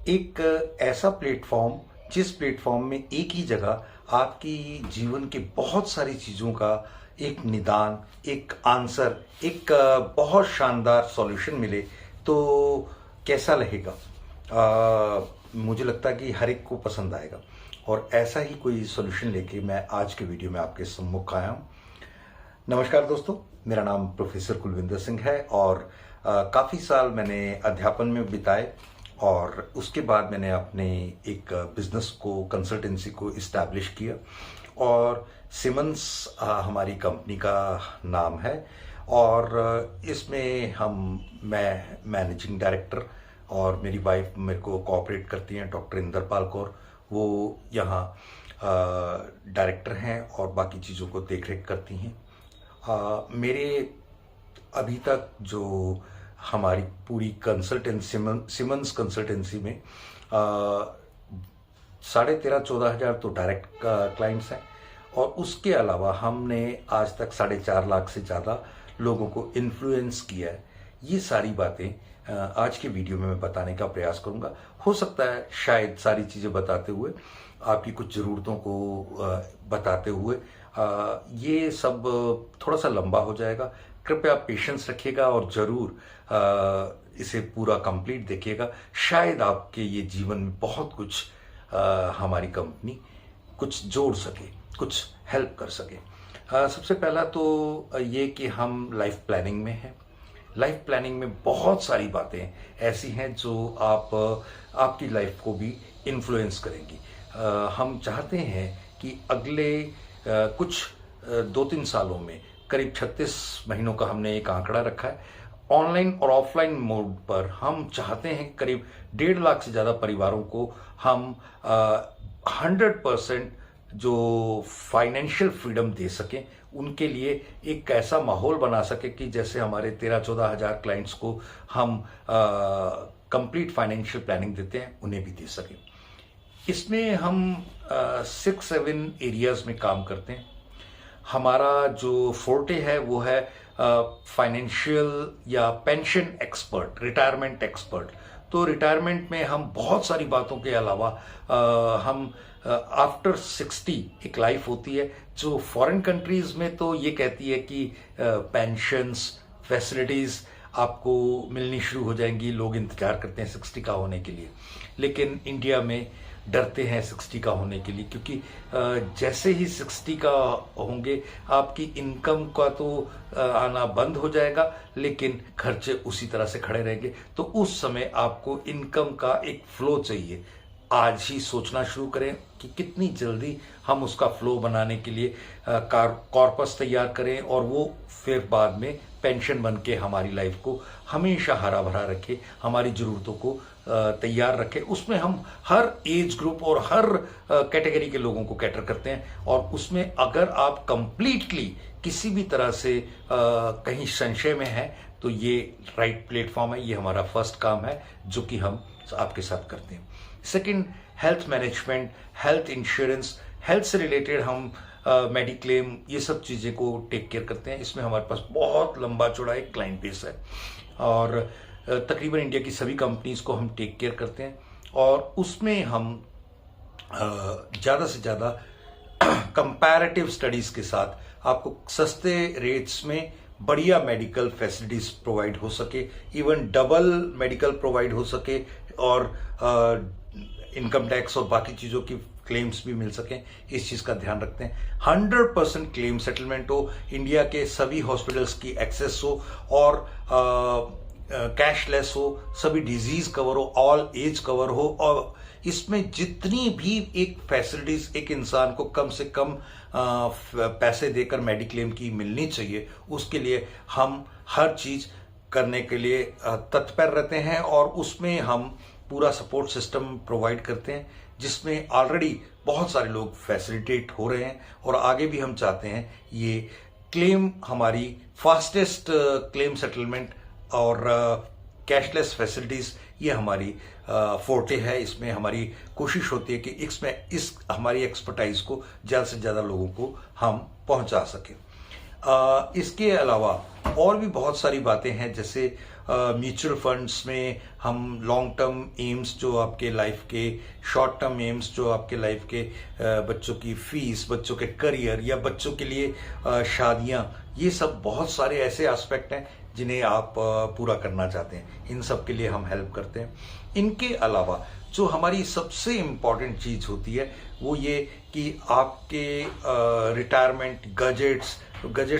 एक ऐसा प्लेटफॉर्म जिस प्लेटफॉर्म में एक ही जगह आपकी जीवन के बहुत सारी चीज़ों का एक निदान, एक आंसर, एक बहुत शानदार सॉल्यूशन मिले तो कैसा लगेगा। मुझे लगता है कि हर एक को पसंद आएगा और ऐसा ही कोई सॉल्यूशन लेके मैं आज के वीडियो में आपके सम्मुख आया हूँ। नमस्कार दोस्तों, मेरा नाम प्रोफेसर कुलविंदर सिंह है और काफ़ी साल मैंने अध्यापन में बिताए और उसके बाद मैंने अपने एक बिजनेस को, कंसल्टेंसी को इस्टेब्लिश किया और सिमंस हमारी कंपनी का नाम है और इसमें मैं मैनेजिंग डायरेक्टर और मेरी वाइफ मेरे को कोऑपरेट करती हैं, डॉक्टर इंदरपाल कौर। वो यहाँ डायरेक्टर हैं और बाकी चीज़ों को देखरेख करती हैं। मेरे अभी तक जो हमारी पूरी कंसल्टेंसी सिमंस कंसल्टेंसी में 13,500-14,000 तो डायरेक्ट क्लाइंट्स हैं और उसके अलावा हमने आज तक 4.5 लाख से ज़्यादा लोगों को इन्फ्लुएंस किया है। ये सारी बातें आज के वीडियो में मैं बताने का प्रयास करूंगा। हो सकता है शायद सारी चीज़ें बताते हुए आपकी कुछ ज़रूरतों को बताते हुए ये सब थोड़ा सा लंबा हो जाएगा। कृपया पेशेंस रखिएगा और ज़रूर इसे पूरा कंप्लीट देखिएगा। शायद आपके ये जीवन में बहुत कुछ हमारी कंपनी कुछ जोड़ सके, कुछ हेल्प कर सके। सबसे पहला तो ये कि हम लाइफ प्लानिंग में हैं। लाइफ प्लानिंग में बहुत सारी बातें ऐसी हैं जो आपकी लाइफ को भी इन्फ्लुएंस करेंगी। हम चाहते हैं कि अगले कुछ 2-3 सालों में करीब 36 महीनों का हमने एक आंकड़ा रखा है। ऑनलाइन और ऑफलाइन मोड पर हम चाहते हैं करीब 1.5 लाख से ज़्यादा परिवारों को हम 100% जो फाइनेंशियल फ्रीडम दे सकें, उनके लिए एक ऐसा माहौल बना सके कि जैसे हमारे 13-14 हज़ार क्लाइंट्स को हम कंप्लीट फाइनेंशियल प्लानिंग देते हैं, उन्हें भी दे सकें। इसमें हम 6-7 एरियाज में काम करते हैं। हमारा जो फोर्टे है वो है फाइनेंशियल या पेंशन एक्सपर्ट, रिटायरमेंट एक्सपर्ट। तो रिटायरमेंट में हम बहुत सारी बातों के अलावा हम आफ्टर 60 एक लाइफ होती है जो फॉरेन कंट्रीज में तो ये कहती है कि पेंशन्स, फैसिलिटीज आपको मिलनी शुरू हो जाएंगी, लोग इंतजार करते हैं 60 का होने के लिए। लेकिन इंडिया में डरते हैं 60 का होने के लिए, क्योंकि जैसे ही 60 का होंगे आपकी इनकम का तो आना बंद हो जाएगा, लेकिन खर्चे उसी तरह से खड़े रहेंगे। तो उस समय आपको इनकम का एक फ्लो चाहिए। आज ही सोचना शुरू करें कि कितनी जल्दी हम उसका फ्लो बनाने के लिए कॉर्पस तैयार करें और वो फिर बाद में पेंशन बन के हमारी लाइफ को हमेशा हरा भरा रखे, हमारी ज़रूरतों को तैयार रखे। उसमें हम हर एज ग्रुप और हर कैटेगरी के लोगों को कैटर करते हैं और उसमें अगर आप कंप्लीटली किसी भी तरह से कहीं संशय में हैं तो ये राइट प्लेटफॉर्म है। ये हमारा फर्स्ट काम है जो कि हम आपके साथ करते हैं। Second, health management, health insurance, health से रिलेटेड हम मेडिक्लेम, ये सब चीज़ें को टेक केयर करते हैं। इसमें हमारे पास बहुत लंबा चौड़ा एक क्लाइंट बेस है और तकरीबन इंडिया की सभी कंपनीज को हम टेक केयर करते हैं और उसमें हम ज़्यादा से ज़्यादा कंपैरेटिव स्टडीज़ के साथ आपको सस्ते रेट्स में बढ़िया मेडिकल फैसिलिटीज़ प्रोवाइड हो सके, इवन डबल मेडिकल प्रोवाइड हो सके और इनकम टैक्स और बाकी चीज़ों की क्लेम्स भी मिल सकें, इस चीज़ का ध्यान रखते हैं। 100% क्लेम सेटलमेंट हो, इंडिया के सभी हॉस्पिटल्स की एक्सेस हो और कैशलेस हो, सभी डिजीज कवर हो, ऑल एज कवर हो और इसमें जितनी भी एक फैसिलिटीज एक इंसान को कम से कम पैसे देकर मेडिक्लेम की मिलनी चाहिए, उसके लिए हम हर चीज करने के लिए तत्पर रहते हैं और उसमें हम पूरा सपोर्ट सिस्टम प्रोवाइड करते हैं जिसमें ऑलरेडी बहुत सारे लोग फैसिलिटेट हो रहे हैं और आगे भी हम चाहते हैं ये क्लेम हमारी फास्टेस्ट क्लेम सेटलमेंट और कैशलेस फैसिलिटीज़ ये हमारी फोर्टे है। इसमें हमारी कोशिश होती है कि इस हमारी एक्सपर्टाइज को ज़्यादा से ज़्यादा लोगों को हम पहुंचा सकें। इसके अलावा और भी बहुत सारी बातें हैं, जैसे म्यूचुअल फंड्स में हम लॉन्ग टर्म एम्स जो आपके लाइफ के, शॉर्ट टर्म एम्स जो आपके लाइफ के, बच्चों की फीस, बच्चों के करियर या बच्चों के लिए शादियां, ये सब बहुत सारे ऐसे एस्पेक्ट हैं जिन्हें आप पूरा करना चाहते हैं। इन सब के लिए हम हेल्प करते हैं। इनके अलावा जो हमारी सबसे इम्पॉर्टेंट चीज होती है वो ये कि आपके रिटायरमेंट गजेट्स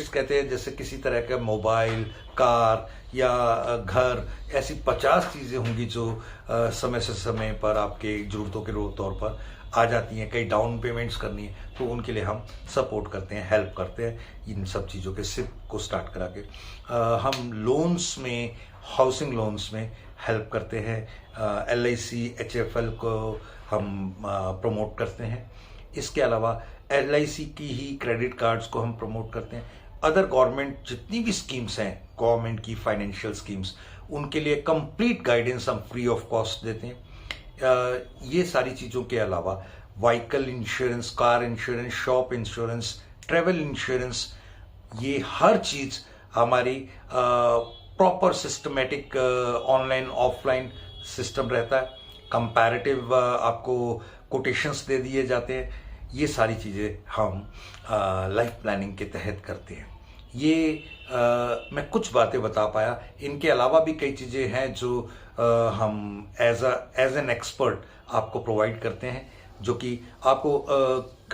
कहते हैं, जैसे किसी तरह का मोबाइल, कार या घर, ऐसी 50 चीजें होंगी जो समय से समय पर आपके जरूरतों के तौर पर आ जाती हैं। कई डाउन पेमेंट्स करनी है तो उनके लिए हम सपोर्ट करते हैं, हेल्प करते हैं इन सब चीज़ों के सिप को स्टार्ट करा के। हम लोन्स में, हाउसिंग लोन्स में हेल्प करते हैं। LIC HFL को हम प्रमोट करते हैं। इसके अलावा LIC की ही क्रेडिट कार्ड्स को हम प्रमोट करते हैं। अदर गवर्नमेंट जितनी भी स्कीम्स हैं, गवर्नमेंट की फाइनेंशियल स्कीम्स, उनके लिए कंप्लीट गाइडेंस हम फ्री ऑफ कॉस्ट देते हैं। ये सारी चीज़ों के अलावा vehicle insurance, car insurance, shop insurance, travel insurance, ये हर चीज़ हमारी proper systematic online offline system रहता है। कंपैरेटिव आपको कोटेशंस दे दिए जाते हैं। ये सारी चीज़ें हम लाइफ प्लानिंग के तहत करते हैं। ये मैं कुछ बातें बता पाया। इनके अलावा भी कई चीज़ें हैं जो हम एज एन एक्सपर्ट आपको प्रोवाइड करते हैं, जो कि आपको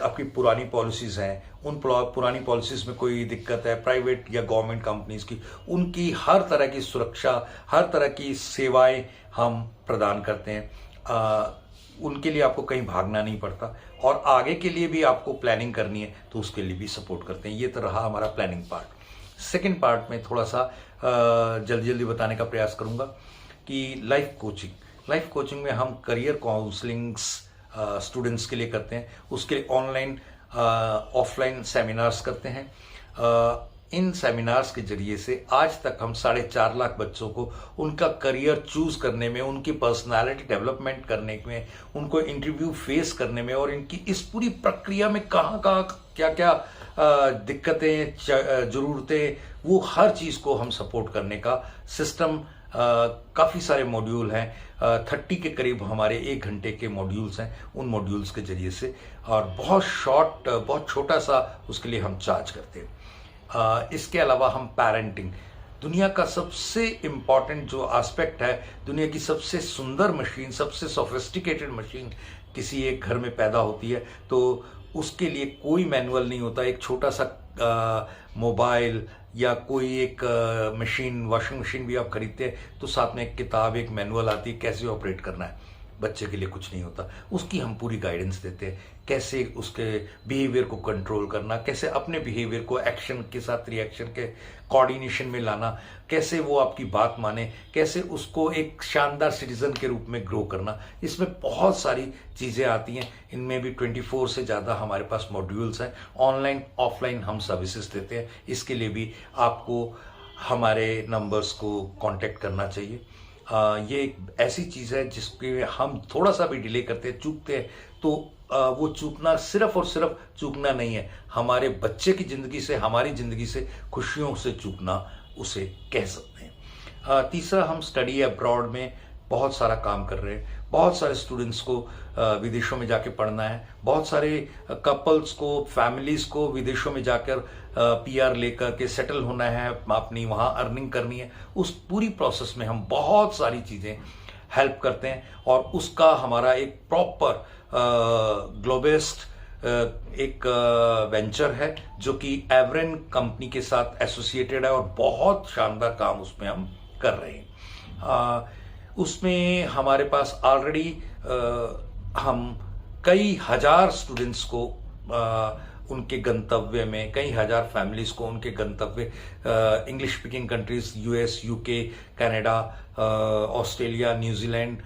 आपकी पुरानी पॉलिसीज़ हैं, उन पुरानी पॉलिसीज़ में कोई दिक्कत है, प्राइवेट या गवर्नमेंट कंपनीज की, उनकी हर तरह की सुरक्षा, हर तरह की सेवाएं हम प्रदान करते हैं। उनके लिए आपको कहीं भागना नहीं पड़ता, और आगे के लिए भी आपको प्लानिंग करनी है तो उसके लिए भी सपोर्ट करते हैं। ये तो रहा हमारा प्लानिंग पार्ट। सेकेंड पार्ट में थोड़ा सा जल्दी जल्दी बताने का प्रयास करूंगा कि लाइफ कोचिंग में हम करियर काउंसलिंग्स स्टूडेंट्स के लिए करते हैं। उसके लिए ऑनलाइन ऑफलाइन सेमिनार्स करते हैं। इन सेमिनार्स के जरिए से आज तक हम 4.5 लाख बच्चों को उनका करियर चूज करने में, उनकी पर्सनालिटी डेवलपमेंट करने में, उनको इंटरव्यू फेस करने में, और इनकी इस पूरी प्रक्रिया में कहाँ क्या क्या दिक्कतें, जरूरतें, वो हर चीज को हम सपोर्ट करने का सिस्टम, काफी सारे मॉड्यूल हैं, 30 के करीब हमारे 1 घंटे के मॉड्यूल्स हैं। उन मॉड्यूल्स के जरिए से, और बहुत छोटा सा उसके लिए हम चार्ज करते हैं। इसके अलावा हम पेरेंटिंग, दुनिया का सबसे इम्पॉर्टेंट जो एस्पेक्ट है, दुनिया की सबसे सुंदर मशीन, सबसे सोफिस्टिकेटेड मशीन किसी एक घर में पैदा होती है तो उसके लिए कोई मैनुअल नहीं होता। एक छोटा सा मोबाइल या कोई एक मशीन, वॉशिंग मशीन भी आप खरीदते हैं तो साथ में एक किताब, एक मैनुअल आती है कैसे ऑपरेट करना है। बच्चे के लिए कुछ नहीं होता, उसकी हम पूरी गाइडेंस देते हैं, कैसे उसके बिहेवियर को कंट्रोल करना, कैसे अपने बिहेवियर को एक्शन के साथ रिएक्शन के कोऑर्डिनेशन में लाना, कैसे वो आपकी बात माने, कैसे उसको एक शानदार सिटीजन के रूप में ग्रो करना। इसमें बहुत सारी चीज़ें आती हैं। इनमें भी 24 से ज़्यादा हमारे पास मॉड्यूल्स हैं। ऑनलाइन ऑफलाइन हम सर्विसेज देते हैं। इसके लिए भी आपको हमारे नंबर्स को कांटेक्ट करना चाहिए। ये एक ऐसी चीज़ है जिसके हम थोड़ा सा भी डिले करते हैं, चूकते हैं, तो वो चूकना सिर्फ और सिर्फ चूकना नहीं है, हमारे बच्चे की ज़िंदगी से, हमारी ज़िंदगी से, खुशियों से चूकना उसे कह सकते हैं। तीसरा, हम स्टडी अब्रॉड में बहुत सारा काम कर रहे हैं। बहुत सारे स्टूडेंट्स को विदेशों में जाके पढ़ना है। बहुत सारे कपल्स को, फैमिलीज को विदेशों में जाकर PR लेकर के सेटल होना है, अपनी वहाँ अर्निंग करनी है। उस पूरी प्रोसेस में हम बहुत सारी चीज़ें हेल्प करते हैं, और उसका हमारा एक प्रॉपर ग्लोबेस्ट एक वेंचर है जो कि एवरेन कंपनी के साथ एसोसिएटेड है, और बहुत शानदार काम उसमें हम कर रहे हैं। उसमें हमारे पास ऑलरेडी हम कई हजार स्टूडेंट्स को उनके गंतव्य में, कई हजार फैमिलीज को उनके गंतव्य, English speaking countries, US, UK, Canada, Australia, New Zealand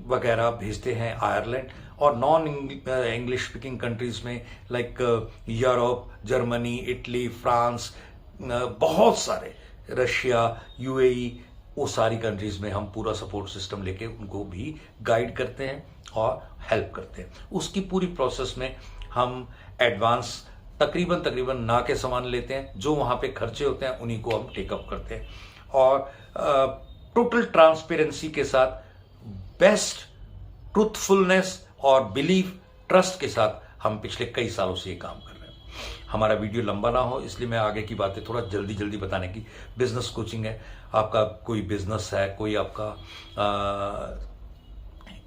वगैरह भेजते हैं, आयरलैंड, और नॉन इंग्लिश स्पीकिंग कंट्रीज में like Europe, Germany, Italy, France, बहुत सारे, रशिया, UAE, वो सारी कंट्रीज में हम पूरा सपोर्ट सिस्टम लेके उनको भी गाइड करते हैं और हेल्प करते हैं। उसकी पूरी प्रोसेस में हम एडवांस तकरीबन ना के सामान लेते हैं। जो वहाँ पे खर्चे होते हैं उन्हीं को हम टेकअप करते हैं। और टोटल ट्रांसपेरेंसी के साथ, बेस्ट ट्रूथफुलनेस और बिलीव, ट्रस्ट के साथ हम पिछले कई सालों से ये काम कर रहे हैं। हमारा वीडियो लंबा ना हो इसलिए मैं आगे की बातें थोड़ा जल्दी जल्दी बताने की। बिजनेस कोचिंग है, आपका कोई बिजनेस है, कोई आपका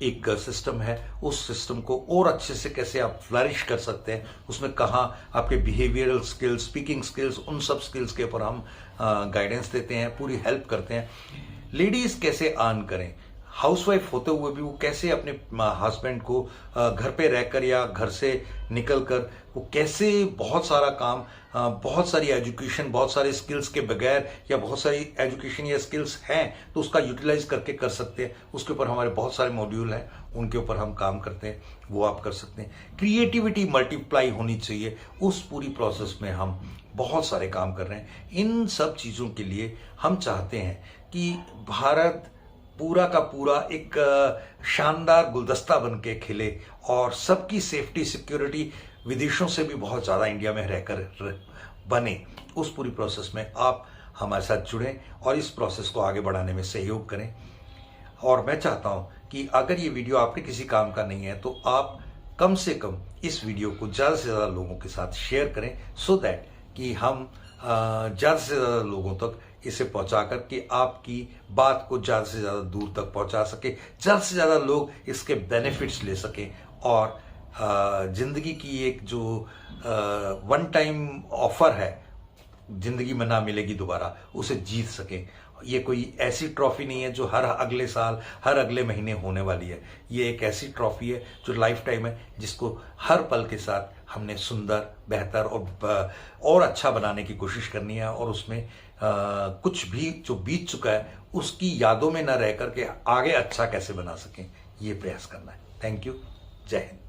एक सिस्टम है, उस सिस्टम को और अच्छे से कैसे आप फ्लरिश कर सकते हैं, उसमें कहाँ आपके बिहेवियरल स्किल्स, स्पीकिंग स्किल्स, उन सब स्किल्स के ऊपर हम गाइडेंस देते हैं, पूरी हेल्प करते हैं। लेडीज कैसे अर्न करें, हाउसवाइफ होते हुए भी वो कैसे अपने हस्बैंड को घर पे रहकर या घर से निकलकर वो कैसे बहुत सारा काम, बहुत सारी एजुकेशन, बहुत सारे स्किल्स के बगैर, या बहुत सारी एजुकेशन या स्किल्स हैं तो उसका यूटिलाइज करके कर सकते हैं। उसके ऊपर हमारे बहुत सारे मॉड्यूल हैं, उनके ऊपर हम काम करते हैं, वो आप कर सकते हैं। क्रिएटिविटी मल्टीप्लाई होनी चाहिए, उस पूरी प्रोसेस में हम बहुत सारे काम कर रहे हैं। इन सब चीज़ों के लिए हम चाहते हैं कि भारत पूरा का पूरा एक शानदार गुलदस्ता बन के खिले और सबकी सेफ्टी सिक्योरिटी विदेशों से भी बहुत ज़्यादा इंडिया में रहकर बने। उस पूरी प्रोसेस में आप हमारे साथ जुड़ें और इस प्रोसेस को आगे बढ़ाने में सहयोग करें। और मैं चाहता हूं कि अगर ये वीडियो आपके किसी काम का नहीं है तो आप कम से कम इस वीडियो को ज़्यादा से ज़्यादा लोगों के साथ शेयर करें, सो दैट कि हम ज़्यादा से ज़्यादा लोगों तक इसे पहुंचा कर कि आपकी बात को ज़्यादा से ज़्यादा दूर तक पहुंचा सके, ज़्यादा से ज़्यादा लोग इसके बेनिफिट्स ले सकें और जिंदगी की एक जो वन टाइम ऑफर है, जिंदगी में ना मिलेगी दोबारा, उसे जीत सकें। ये कोई ऐसी ट्रॉफी नहीं है जो हर अगले साल, हर अगले महीने होने वाली है। ये एक ऐसी ट्रॉफी है जो लाइफ टाइम है, जिसको हर पल के साथ हमने सुंदर, बेहतर और अच्छा बनाने की कोशिश करनी है और उसमें कुछ भी जो बीत चुका है उसकी यादों में न रह करके आगे अच्छा कैसे बना सकें, ये प्रयास करना है। Thank you. जय हिंद।